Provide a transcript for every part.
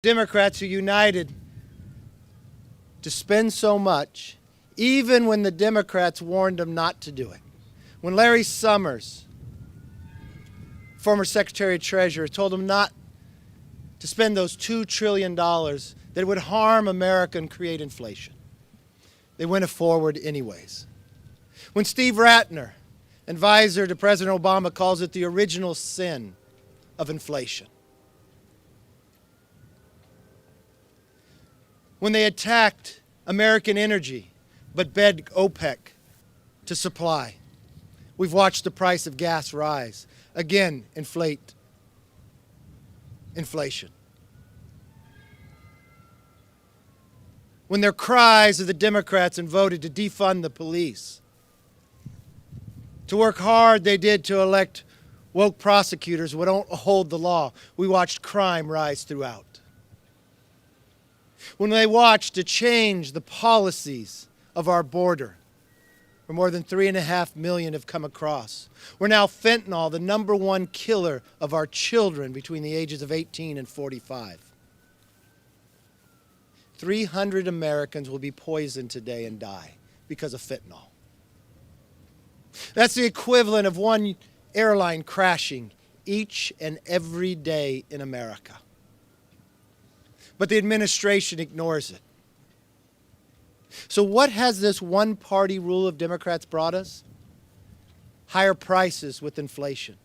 Democrats are united to spend so much, even when the Democrats warned them not to do it. When Larry Summers, former Secretary of Treasury, told them not to spend those $2 trillion, that it would harm America and create inflation. They went forward anyways. When Steve Ratner, advisor to President Obama, calls it the original sin of inflation. When they attacked American energy but begged OPEC to supply. We've watched the price of gas rise. Again, inflation. When their cries of the Democrats and voted to defund the police. To work hard they did to elect woke prosecutors who don't hold the law. We watched crime rise throughout. When they watched to change the policies of our border, where more than 3.5 million have come across. Where now fentanyl, the #1 killer of our children between the ages of 18 and 45. 300 Americans will be poisoned today and die because of fentanyl. That's the equivalent of one airline crashing each and every day in America. But the administration ignores it. So what has this one-party rule of Democrats brought us? Higher prices with inflation.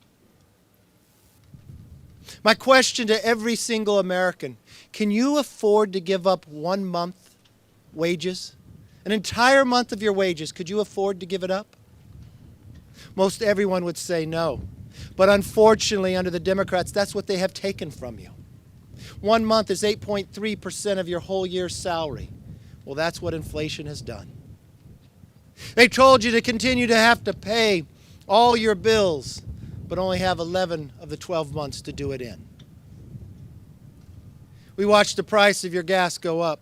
My question to every single American, can you afford to give up 1 month wages? An entire month of your wages, could you afford to give it up? Most everyone would say no. But unfortunately, under the Democrats, that's what they have taken from you. 1 month is 8.3% of your whole year's salary. Well, that's what inflation has done. They told you to continue to have to pay all your bills, but only have 11 of the 12 months to do it in. We watched the price of your gas go up,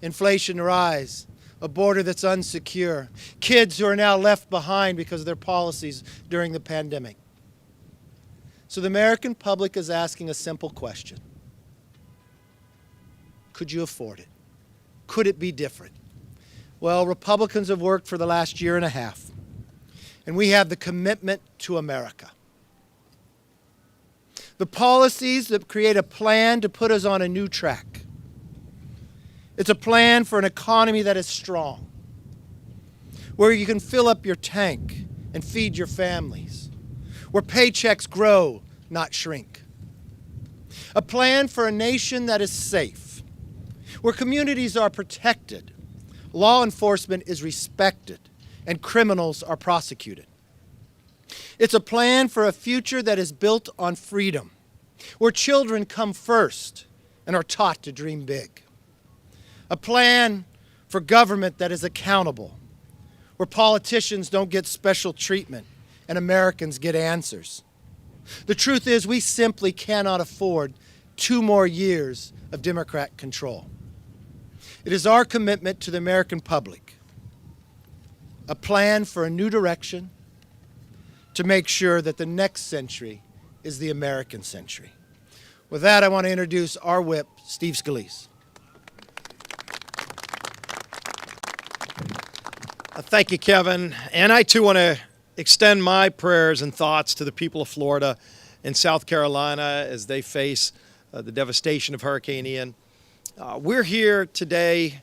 inflation rise, a border that's unsecure, kids who are now left behind because of their policies during the pandemic. So the American public is asking a simple question. Could you afford it? Could it be different? Well, Republicans have worked for the last year and a half, and we have the commitment to America. The policies that create a plan to put us on a new track. It's a plan for an economy that is strong, where you can fill up your tank and feed your families, where paychecks grow, not shrink. A plan for a nation that is safe, where communities are protected, law enforcement is respected, and criminals are prosecuted. It's a plan for a future that is built on freedom, where children come first and are taught to dream big. A plan for government that is accountable, where politicians don't get special treatment and Americans get answers. The truth is, we simply cannot afford 2 more years of Democrat control. It is our commitment to the American public, a plan for a new direction to make sure that the next century is the American century. With that, I want to introduce our whip, Steve Scalise. Thank you, Kevin. And I, too, want to extend my prayers and thoughts to the people of Florida and South Carolina as they face the devastation of Hurricane Ian. We're here today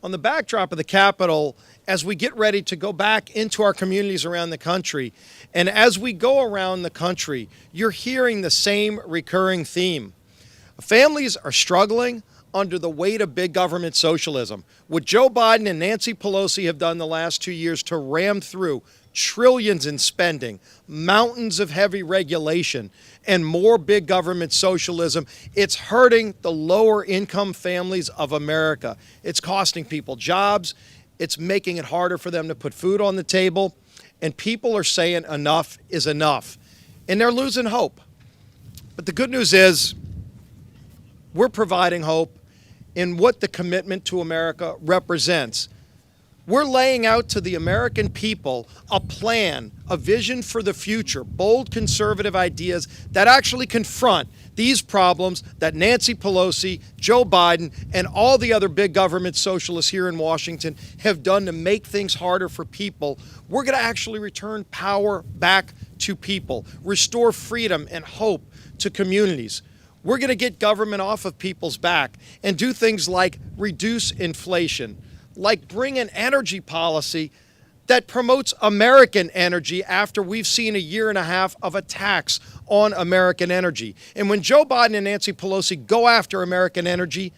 on the backdrop of the Capitol as we get ready to go back into our communities around the country. And as we go around the country, you're hearing the same recurring theme. Families are struggling under the weight of big government socialism. What Joe Biden and Nancy Pelosi have done the last 2 years to ram through trillions in spending, mountains of heavy regulation, and more big government socialism, it's hurting the lower income families of America. It's costing people jobs. It's making it harder for them to put food on the table. And people are saying enough is enough. And they're losing hope. But the good news is we're providing hope in what the commitment to America represents. We're laying out to the American people a plan, a vision for the future, bold conservative ideas that actually confront these problems that Nancy Pelosi, Joe Biden, and all the other big government socialists here in Washington have done to make things harder for people. We're going to actually return power back to people, restore freedom and hope to communities. We're going to get government off of people's back and do things like reduce inflation, like bring an energy policy that promotes American energy after we've seen a year and a half of attacks on American energy. And when Joe Biden and Nancy Pelosi go after American energy,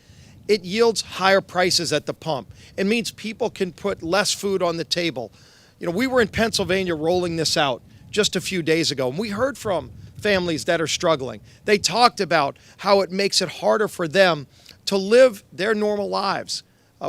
it yields higher prices at the pump. It means people can put less food on the table. You know, we were in Pennsylvania rolling this out just a few days ago, and we heard from families that are struggling. They talked about how it makes it harder for them to live their normal lives.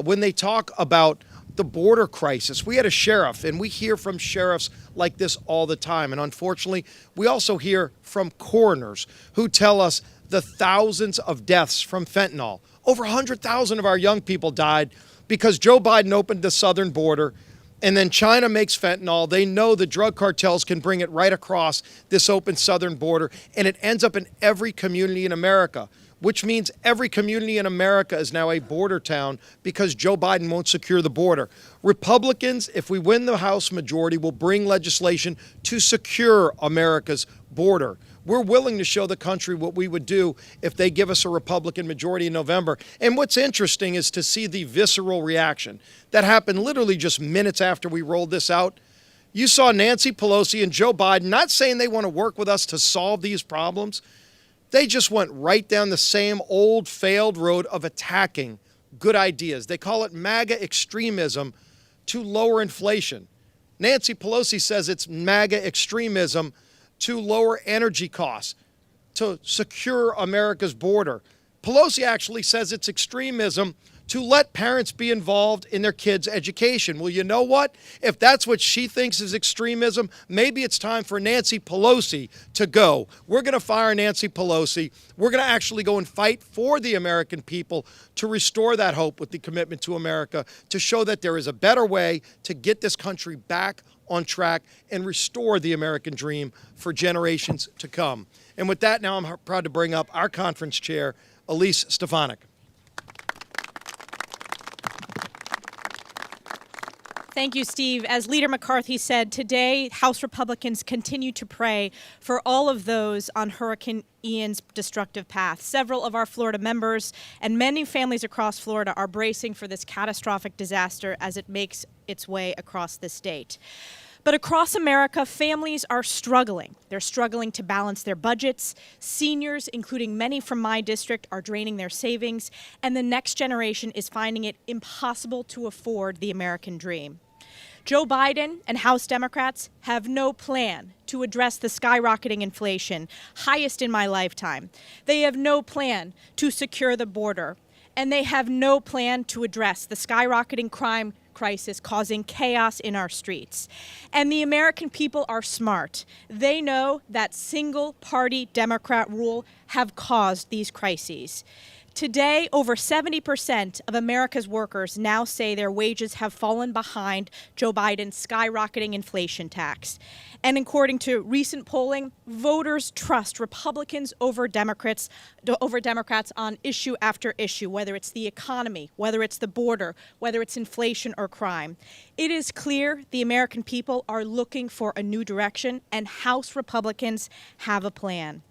When they talk about the border crisis, we had a sheriff, and we hear from sheriffs like this all the time. And unfortunately, we also hear from coroners who tell us the thousands of deaths from fentanyl. Over 100,000 of our young people died because Joe Biden opened the southern border, and then China makes fentanyl. They know the drug cartels can bring it right across this open southern border, and it ends up in every community in America, which means every community in America is now a border town because Joe Biden won't secure the border. Republicans, if we win the House majority, will bring legislation to secure America's border. We're willing to show the country what we would do if they give us a Republican majority in November. And what's interesting is to see the visceral reaction that happened literally just minutes after we rolled this out. You saw Nancy Pelosi and Joe Biden not saying they want to work with us to solve these problems. They just went right down the same old failed road of attacking good ideas. They call it MAGA extremism to lower inflation. Nancy Pelosi says it's MAGA extremism to lower energy costs, to secure America's border. Pelosi actually says it's extremism to let parents be involved in their kids' education. Well, you know what? If that's what she thinks is extremism, maybe it's time for Nancy Pelosi to go. We're going to fire Nancy Pelosi. We're going to actually go and fight for the American people to restore that hope with the commitment to America, to show that there is a better way to get this country back on track and restore the American dream for generations to come. And with that, now I'm proud to bring up our conference chair, Elise Stefanik. Thank you, Steve. As Leader McCarthy said, today House Republicans continue to pray for all of those on Hurricane Ian's destructive path. Several of our Florida members and many families across Florida are bracing for this catastrophic disaster as it makes its way across the state. But across America, families are struggling. They're struggling to balance their budgets. Seniors, including many from my district, are draining their savings, and the next generation is finding it impossible to afford the American dream. Joe Biden and House Democrats have no plan to address the skyrocketing inflation, highest in my lifetime. They have no plan to secure the border, and they have no plan to address the skyrocketing crime crisis causing chaos in our streets. And the American people are smart. They know that single-party Democrat rule have caused these crises. Today, over 70% of America's workers now say their wages have fallen behind Joe Biden's skyrocketing inflation tax. And according to recent polling, voters trust Republicans over Democrats on issue after issue, whether it's the economy, whether it's the border, whether it's inflation or crime. It is clear the American people are looking for a new direction, and House Republicans have a plan.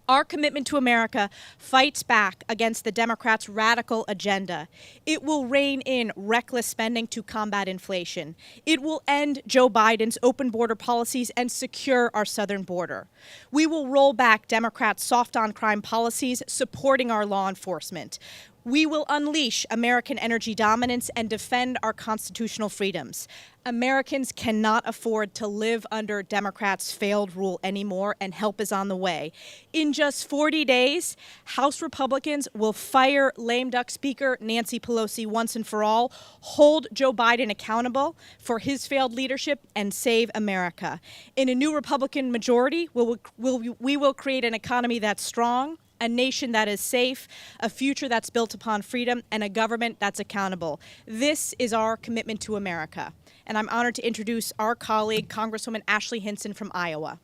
Our commitment to America fights back against the Democrats' radical agenda. It will rein in reckless spending to combat inflation. It will end Joe Biden's open border policies and secure our southern border. We will roll back Democrats' soft-on-crime policies supporting our law enforcement. We will unleash American energy dominance and defend our constitutional freedoms. Americans cannot afford to live under Democrats' failed rule anymore, and help is on the way. In just 40 days, House Republicans will fire lame duck Speaker Nancy Pelosi once and for all, hold Joe Biden accountable for his failed leadership, and save America. In a new Republican majority, we will create an economy that's strong, a nation that is safe, a future that's built upon freedom, and a government that's accountable. This is our commitment to America. And I'm honored to introduce our colleague, Congresswoman Ashley Hinson from Iowa.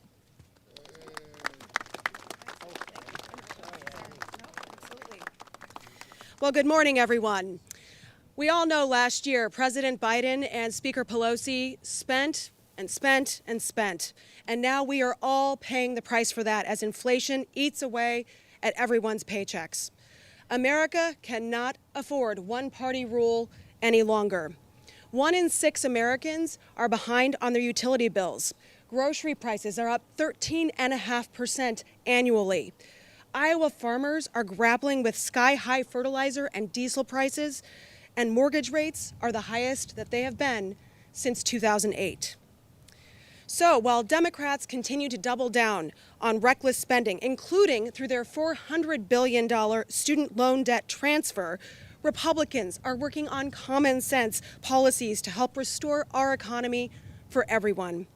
Well, good morning, everyone. We all know last year President Biden and Speaker Pelosi spent and spent and spent. And now we are all paying the price for that as inflation eats away at everyone's paychecks. America cannot afford one-party rule any longer. 1 in 6 Americans are behind on their utility bills. Grocery prices are up 13.5% annually. Iowa farmers are grappling with sky-high fertilizer and diesel prices, and mortgage rates are the highest that they have been since 2008. So while Democrats continue to double down on reckless spending, including through their $400 billion student loan debt transfer, Republicans are working on common sense policies to help restore our economy for everyone.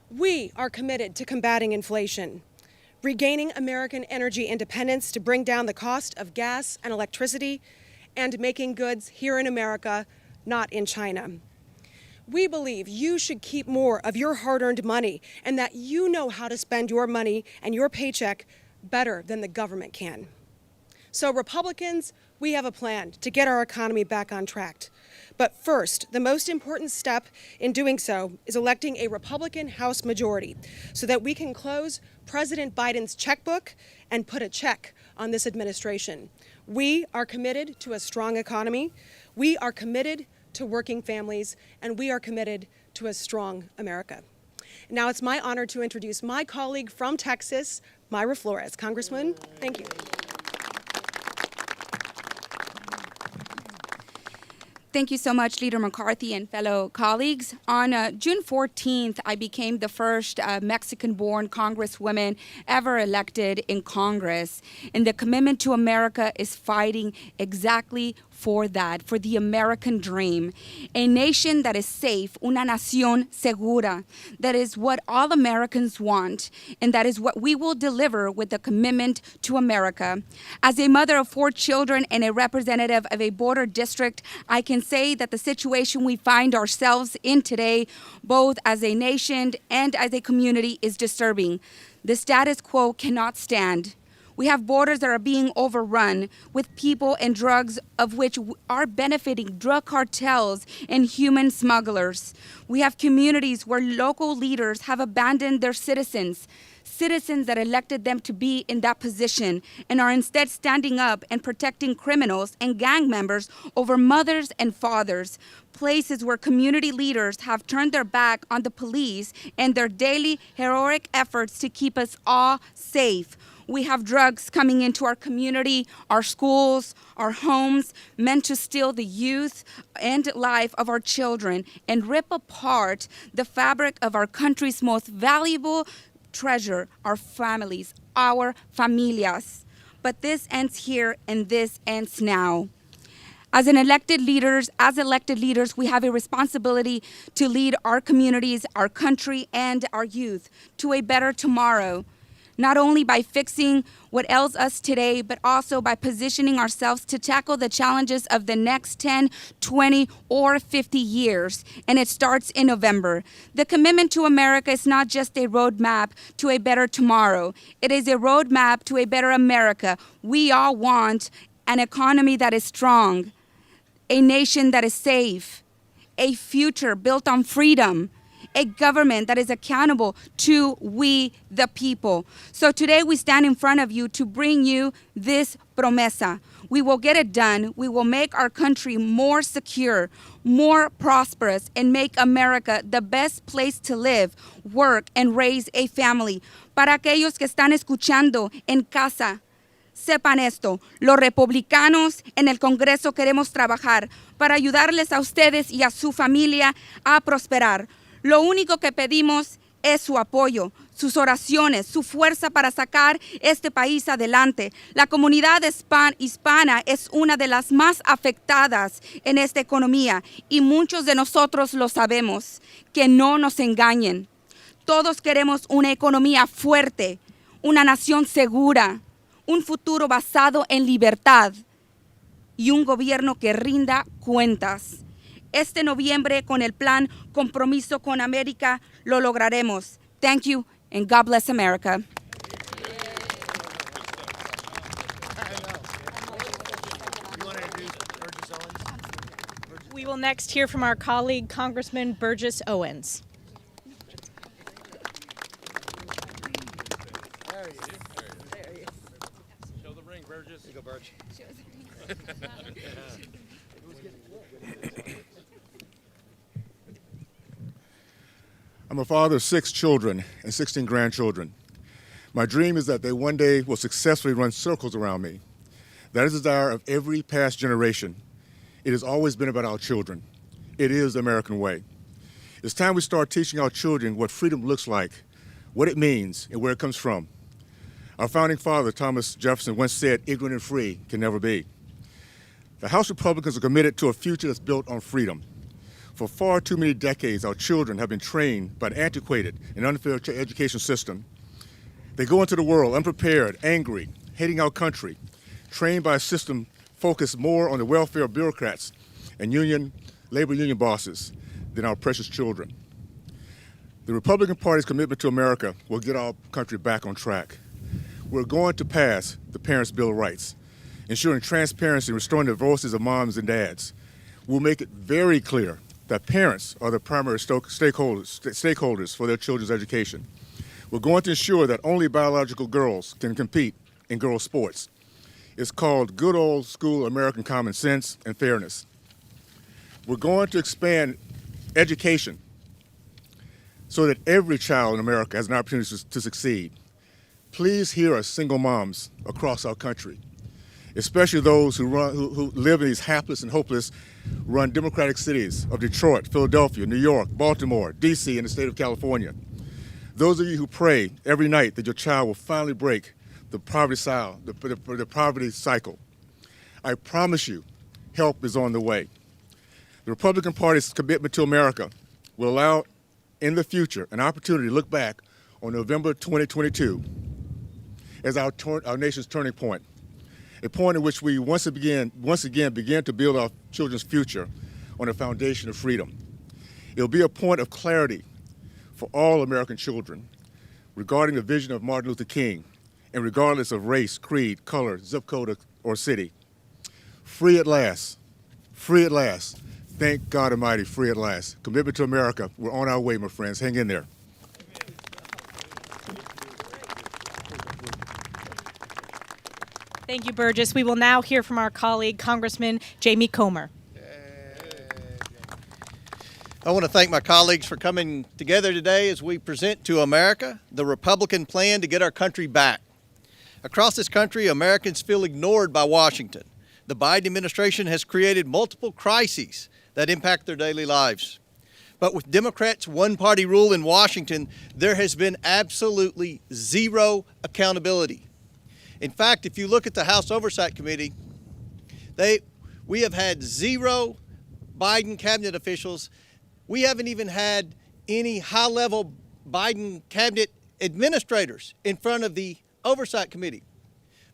We are committed to combating inflation, regaining American energy independence to bring down the cost of gas and electricity, and making goods here in America, not in China. We believe you should keep more of your hard-earned money and that you know how to spend your money and your paycheck better than the government can. So Republicans, we have a plan to get our economy back on track. But first, the most important step in doing so is electing a Republican House majority so that we can close President Biden's checkbook and put a check on this administration. We are committed to a strong economy. We are committed to working families, and we are committed to a strong America. Now it's my honor to introduce my colleague from Texas, Mayra Flores. Congresswoman, thank you. Thank you so much, Leader McCarthy and fellow colleagues. On June 14th, I became the first Mexican-born Congresswoman ever elected in Congress. And the commitment to America is fighting exactly for that, for the American dream. A nation that is safe, una nación segura. That is what all Americans want, and that is what we will deliver with the commitment to America. As a mother of 4 children and a representative of a border district, I can say that the situation we find ourselves in today, both as a nation and as a community, is disturbing. The status quo cannot stand. We have borders that are being overrun with people and drugs, of which are benefiting drug cartels and human smugglers. We have communities where local leaders have abandoned their citizens that elected them to be in that position, and are instead standing up and protecting criminals and gang members over mothers and fathers. Places where community leaders have turned their back on the police and their daily heroic efforts to keep us all safe. We have drugs coming into our community, our schools, our homes, meant to steal the youth and life of our children and rip apart the fabric of our country's most valuable treasure, our families, our familias. But this ends here and this ends now. As elected leaders, we have a responsibility to lead our communities, our country, and our youth to a better tomorrow. Not only by fixing what ails us today, but also by positioning ourselves to tackle the challenges of the next 10, 20, or 50 years. And it starts in November. The commitment to America is not just a roadmap to a better tomorrow. It is a roadmap to a better America. We all want an economy that is strong, a nation that is safe, a future built on freedom, a government that is accountable to we, the people. So today we stand in front of you to bring you this promesa. We will get it done. We will make our country more secure, more prosperous, and make America the best place to live, work, and raise a family. Para aquellos que están escuchando en casa, sepan esto, los republicanos en el Congreso queremos trabajar para ayudarles a ustedes y a su familia a prosperar. Lo único que pedimos es su apoyo, sus oraciones, su fuerza para sacar este país adelante. La comunidad hispana es una de las más afectadas en esta economía y muchos de nosotros lo sabemos. Que no nos engañen. Todos queremos una economía fuerte, una nación segura, un futuro basado en libertad y un gobierno que rinda cuentas. Este noviembre, con el plan Compromiso con América, lo lograremos. Thank you, and God bless America. We will next hear from our colleague, Congressman Burgess Owens. Show the ring, Burgess. Here you go, Burge. I'm a father of 6 children and 16 grandchildren. My dream is that they one day will successfully run circles around me. That is the desire of every past generation. It has always been about our children. It is the American way. It's time we start teaching our children what freedom looks like, what it means, and where it comes from. Our founding father, Thomas Jefferson, once said, "Ignorant and free can never be." The House Republicans are committed to a future that's built on freedom. For far too many decades, our children have been trained by an antiquated and unfair education system. They go into the world unprepared, angry, hating our country, trained by a system focused more on the welfare of bureaucrats and labor union bosses than our precious children. The Republican Party's commitment to America will get our country back on track. We're going to pass the Parents' Bill of Rights, ensuring transparency and restoring the voices of moms and dads. We'll make it very clear that parents are the primary stakeholders for their children's education. We're going to ensure that only biological girls can compete in girls' sports. It's called good old school American common sense and fairness. We're going to expand education so that every child in America has an opportunity to succeed. Please hear us single moms across our country, especially those who live in these hapless and hopeless run democratic cities of Detroit, Philadelphia, New York, Baltimore, D.C., and the state of California. Those of you who pray every night that your child will finally break the poverty cycle, I promise you, help is on the way. The Republican Party's commitment to America will allow, in the future, an opportunity to look back on November 2022 as our nation's turning point, a point in which we once again began to build our children's future on a foundation of freedom. It will be a point of clarity for all American children regarding the vision of Martin Luther King, and regardless of race, creed, color, zip code, or city. Free at last. Free at last. Thank God Almighty, free at last. Commitment to America. We're on our way, my friends. Hang in there. Thank you, Burgess. We will now hear from our colleague, Congressman Jamie Comer. I want to thank my colleagues for coming together today as we present to America the Republican plan to get our country back. Across this country, Americans feel ignored by Washington. The Biden administration has created multiple crises that impact their daily lives. But with Democrats' one-party rule in Washington, there has been absolutely zero accountability. In fact, if you look at the House Oversight Committee, we have had 0 Biden cabinet officials. We haven't even had any high-level Biden cabinet administrators in front of the Oversight Committee.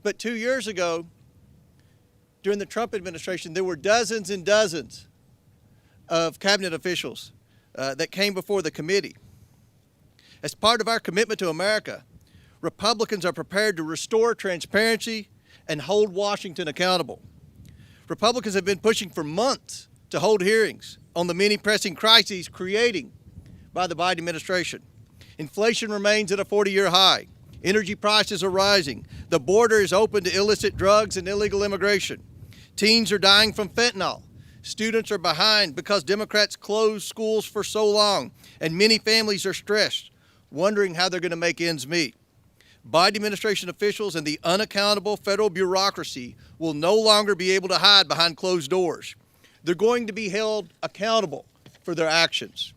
But 2 years ago, during the Trump administration, there were dozens and dozens of cabinet officials that came before the committee. As part of our commitment to America, Republicans are prepared to restore transparency and hold Washington accountable. Republicans have been pushing for months to hold hearings on the many pressing crises created by the Biden administration. Inflation remains at a 40-year high. Energy prices are rising. The border is open to illicit drugs and illegal immigration. Teens are dying from fentanyl. Students are behind because Democrats closed schools for so long, and many families are stressed, wondering how they're going to make ends meet. Biden administration officials and the unaccountable federal bureaucracy will no longer be able to hide behind closed doors. They're going to be held accountable for their actions.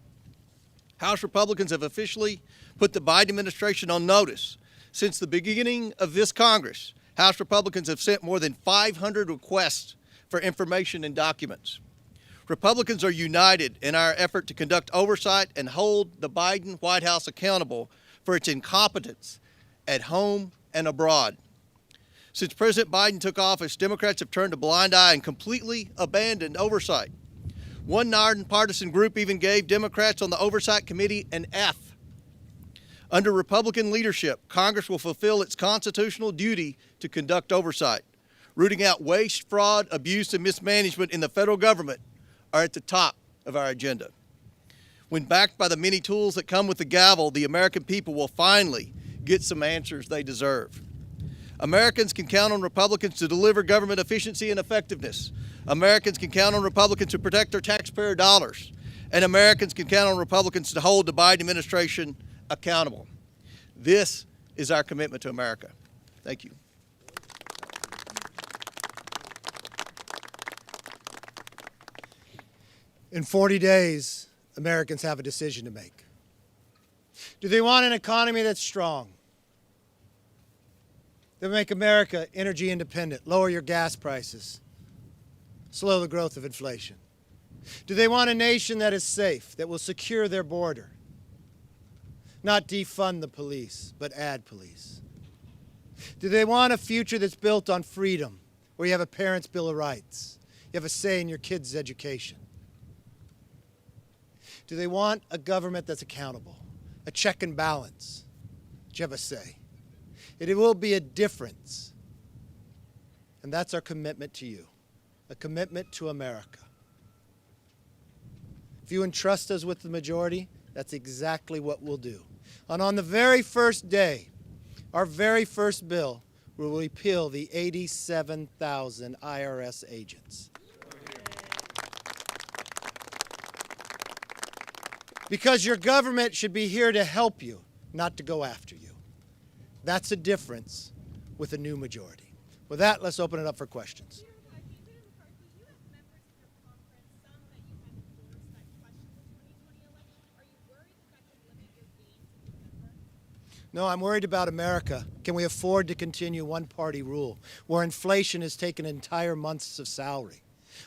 House Republicans have officially put the Biden administration on notice. Since the beginning of this Congress, House Republicans have sent more than 500 requests for information and documents. Republicans are united in our effort to conduct oversight and hold the Biden White House accountable for its incompetence at home and abroad. Since President Biden took office, Democrats have turned a blind eye and completely abandoned oversight. One nonpartisan group even gave Democrats on the Oversight Committee an F. Under Republican leadership, Congress will fulfill its constitutional duty to conduct oversight. Rooting out waste, fraud, abuse, and mismanagement in the federal government are at the top of our agenda. When backed by the many tools that come with the gavel, the American people will finally get some answers they deserve. Americans can count on Republicans to deliver government efficiency and effectiveness. Americans can count on Republicans to protect their taxpayer dollars. And Americans can count on Republicans to hold the Biden administration accountable. This is our commitment to America. Thank you. In 40 days, Americans have a decision to make. Do they want an economy that's strong? That will make America energy independent, lower your gas prices, slow the growth of inflation? Do they want a nation that is safe, that will secure their border, not defund the police, but add police? Do they want a future that's built on freedom, where you have a parent's Bill of Rights, you have a say in your kids' education? Do they want a government that's accountable, a check and balance, that you have a say? It will be a difference. And that's our commitment to you, a commitment to America. If you entrust us with the majority, that's exactly what we'll do. And on the very first day, our very first bill will repeal the 87,000 IRS agents. Because your government should be here to help you, not to go after you. That's a difference with a new majority. With that, let's open it up for questions. No, I'm worried about America. Can we afford to continue one-party rule where inflation has taken entire months of salary?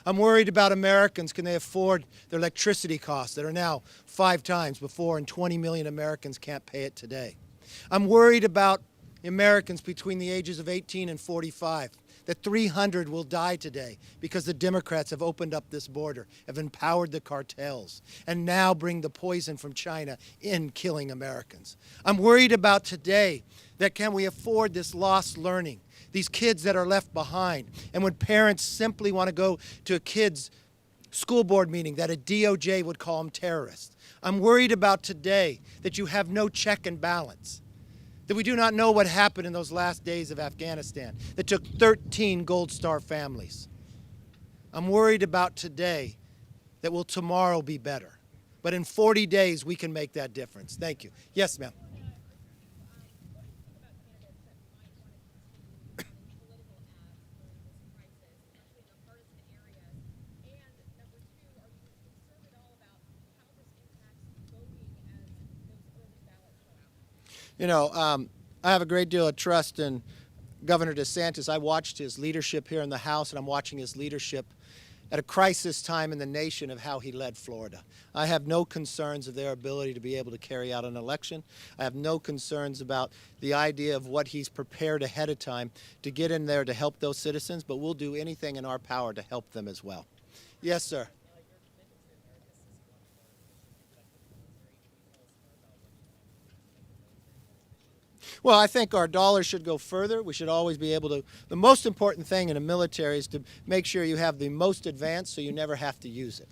I'm worried about Americans. Can they afford their electricity costs that are now 5 times before, and 20 million Americans can't pay it today? I'm worried about Americans between the ages of 18 and 45, that 300 will die today because the Democrats have opened up this border, have empowered the cartels, and now bring the poison from China in, killing Americans. I'm worried about today, that can we afford this lost learning, these kids that are left behind, and when parents simply want to go to a kid's school board meeting, that a DOJ would call them terrorists. I'm worried about today that you have no check and balance, that we do not know what happened in those last days of Afghanistan that took 13 Gold Star families. I'm worried about today that will tomorrow be better. But in 40 days, we can make that difference. Thank you. Yes, ma'am. You know, I have a great deal of trust in Governor DeSantis. I watched his leadership here in the House, and I'm watching his leadership at a crisis time in the nation of how he led Florida. I have no concerns of their ability to be able to carry out an election. I have no concerns about the idea of what he's prepared ahead of time to get in there to help those citizens, but we'll do anything in our power to help them as well. Yes, sir. Well, I think our dollars should go further. We should always be able to. The most important thing in the military is to make sure you have the most advanced so you never have to use it.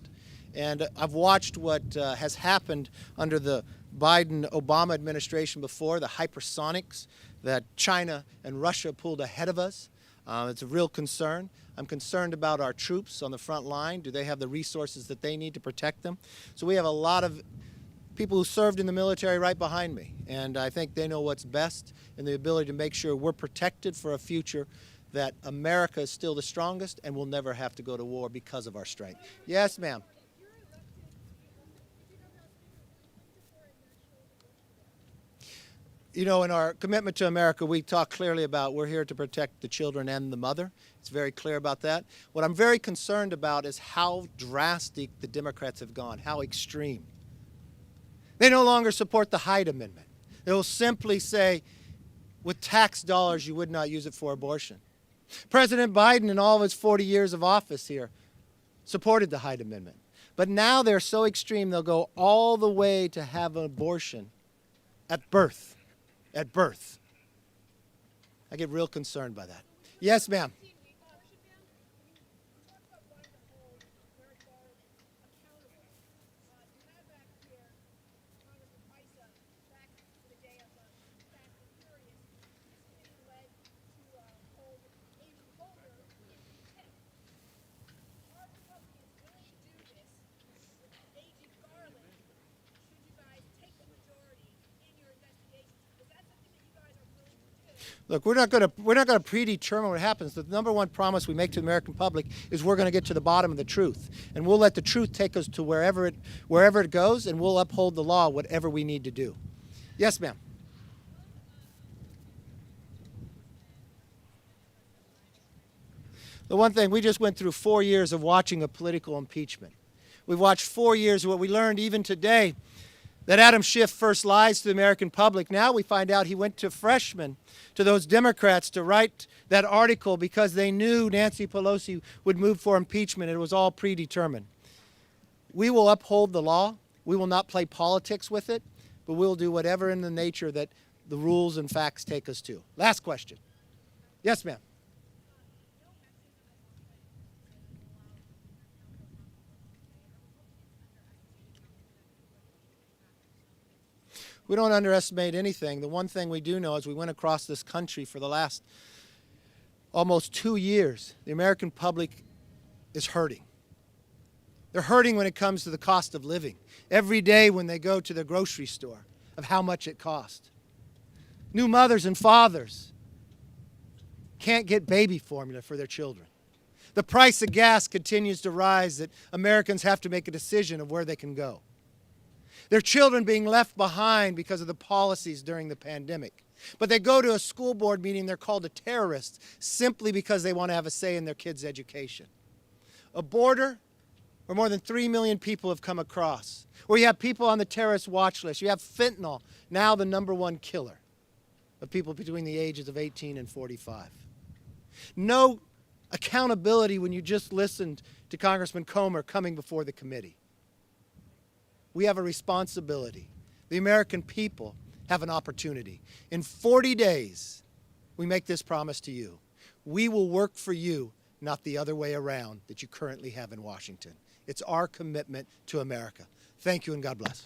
And I've watched what has happened under the Biden-Obama administration before, the hypersonics that China and Russia pulled ahead of us. It's a real concern. I'm concerned about our troops on the front line. Do they have the resources that they need to protect them? So we have a lot of people who served in the military right behind me, and I think they know what's best and the ability to make sure we're protected for a future that America is still the strongest and will never have to go to war because of our strength. Yes, ma'am. You know, in our commitment to America, we talk clearly about we're here to protect the children and the mother. It's very clear about that. What I'm very concerned about is how drastic the Democrats have gone, how extreme. They no longer support the Hyde Amendment. They will simply say, with tax dollars, you would not use it for abortion. President Biden, in all of his 40 years of office here, supported the Hyde Amendment. But now they're so extreme, they'll go all the way to have an abortion at birth. At birth. I get real concerned by that. Yes, ma'am. Look, we're not going to predetermine what happens. The number one promise we make to the American public is we're going to get to the bottom of the truth, and we'll let the truth take us to wherever it goes, and we'll uphold the law, whatever we need to do. Yes, ma'am. The one thing, we just went through 4 years of watching a political impeachment. We've watched 4 years of what we learned even today, that Adam Schiff first lies to the American public. Now we find out he went to freshmen, to those Democrats, to write that article because they knew Nancy Pelosi would move for impeachment. It was all predetermined. We will uphold the law. We will not play politics with it, but we'll do whatever in the nature that the rules and facts take us to. Last question. Yes, ma'am. We don't underestimate anything. The one thing we do know is we went across this country for the last almost 2 years. The American public is hurting. They're hurting when it comes to the cost of living. Every day when they go to the grocery store, of how much it costs. New mothers and fathers can't get baby formula for their children. The price of gas continues to rise, that Americans have to make a decision of where they can go. Their children being left behind because of the policies during the pandemic. But they go to a school board meeting, they're called a terrorist simply because they want to have a say in their kids' education. A border where more than 3 million people have come across, where you have people on the terrorist watch list. You have fentanyl, now the #1 killer of people between the ages of 18 and 45. No accountability when you just listened to Congressman Comer coming before the committee. We have a responsibility. The American people have an opportunity. In 40 days, we make this promise to you. We will work for you, not the other way around that you currently have in Washington. It's our commitment to America. Thank you and God bless.